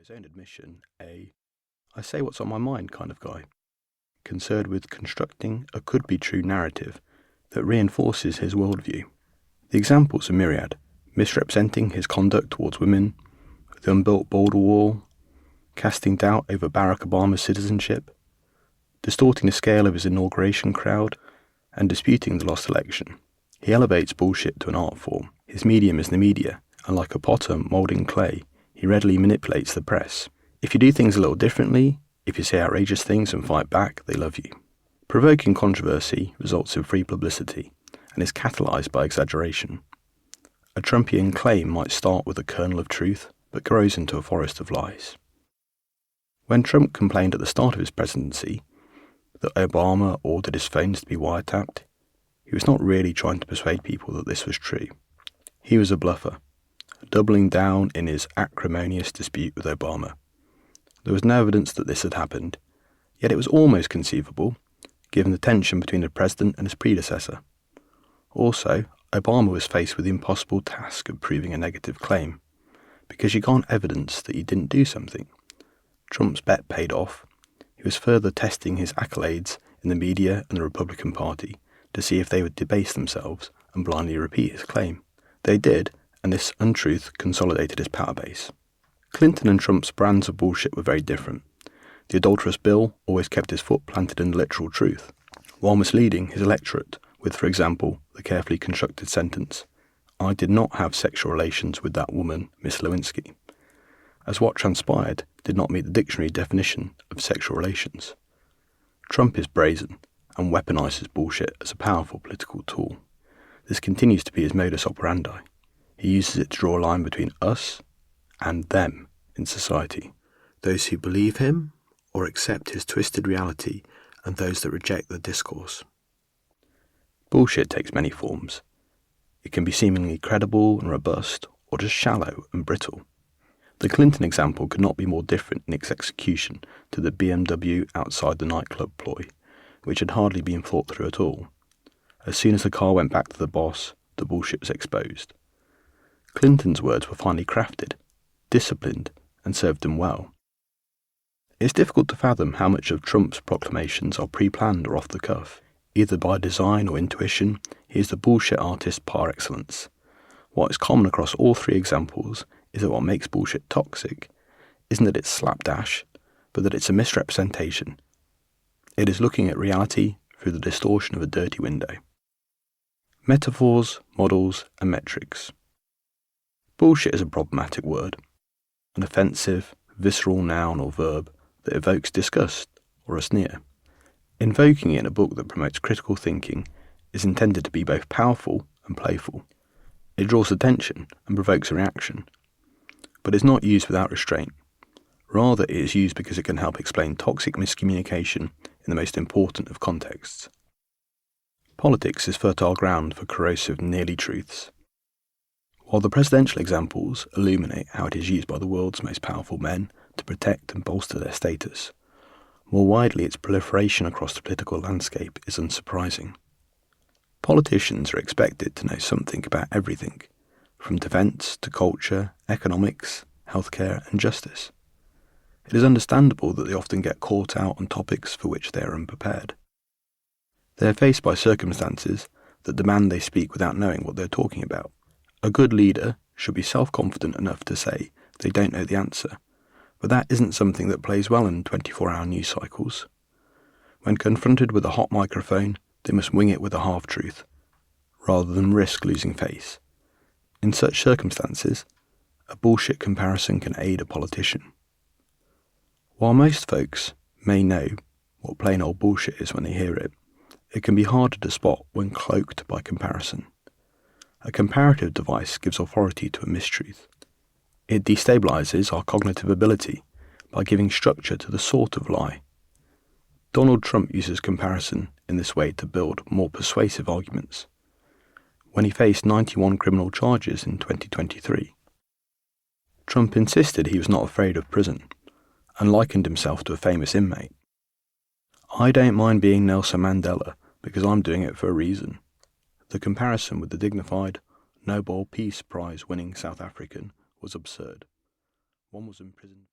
his own admission, I say what's on my mind kind of guy, concerned with constructing a could-be-true narrative that reinforces his worldview. The examples are myriad, misrepresenting his conduct towards women, the unbuilt border wall, casting doubt over Barack Obama's citizenship, distorting the scale of his inauguration crowd, and disputing the lost election. He elevates bullshit to an art form. His medium is the media, and like a potter moulding clay, he readily manipulates the press. If you do things a little differently, if you say outrageous things and fight back, they love you. Provoking controversy results in free publicity and is catalysed by exaggeration. A Trumpian claim might start with a kernel of truth, but grows into a forest of lies. When Trump complained at the start of his presidency that Obama ordered his phones to be wiretapped, he was not really trying to persuade people that this was true. He was a bluffer, doubling down in his acrimonious dispute with Obama. There was no evidence that this had happened, yet it was almost conceivable, given the tension between the president and his predecessor. Also, Obama was faced with the impossible task of proving a negative claim, because you can't evidence that he didn't do something. Trump's bet paid off. He was further testing his accolades in the media and the Republican Party to see if they would debase themselves and blindly repeat his claim. They did, and this untruth consolidated his power base. Clinton and Trump's brands of bullshit were very different. The adulterous Bill always kept his foot planted in the literal truth, while misleading his electorate with, for example, the carefully constructed sentence, "I did not have sexual relations with that woman, Miss Lewinsky," as what transpired did not meet the dictionary definition of sexual relations. Trump is brazen and weaponizes bullshit as a powerful political tool. This continues to be his modus operandi. He uses it to draw a line between us and them in society, those who believe him or accept his twisted reality and those that reject the discourse. Bullshit takes many forms. It can be seemingly credible and robust, or just shallow and brittle. The Clinton example could not be more different in its execution to the BMW outside the nightclub ploy, which had hardly been thought through at all. As soon as the car went back to the boss, the bullshit was exposed. Clinton's words were finely crafted, disciplined, and served him well. It's difficult to fathom how much of Trump's proclamations are pre-planned or off the cuff. Either by design or intuition, he is the bullshit artist par excellence. What is common across all three examples is that what makes bullshit toxic isn't that it's slapdash, but that it's a misrepresentation. It is looking at reality through the distortion of a dirty window. Metaphors, models, and metrics. Bullshit is a problematic word, an offensive, visceral noun or verb that evokes disgust or a sneer. Invoking it in a book that promotes critical thinking is intended to be both powerful and playful. It draws attention and provokes a reaction, but is not used without restraint. Rather, it is used because it can help explain toxic miscommunication in the most important of contexts. Politics is fertile ground for corrosive nearly truths. While the presidential examples illuminate how it is used by the world's most powerful men to protect and bolster their status, more widely its proliferation across the political landscape is unsurprising. Politicians are expected to know something about everything, from defence to culture, economics, healthcare and justice. It is understandable that they often get caught out on topics for which they are unprepared. They are faced by circumstances that demand they speak without knowing what they are talking about. A good leader should be self-confident enough to say they don't know the answer, but that isn't something that plays well in 24-hour news cycles. When confronted with a hot microphone, they must wing it with a half-truth, rather than risk losing face. In such circumstances, a bullshit comparison can aid a politician. While most folks may know what plain old bullshit is when they hear it, it can be harder to spot when cloaked by comparison. A comparative device gives authority to a mistruth. It destabilizes our cognitive ability by giving structure to the sort of lie. Donald Trump uses comparison in this way to build more persuasive arguments. When he faced 91 criminal charges in 2023, Trump insisted he was not afraid of prison and likened himself to a famous inmate. "I don't mind being Nelson Mandela because I'm doing it for a reason." The comparison with the dignified Nobel Peace Prize winning South African was absurd. One was imprisoned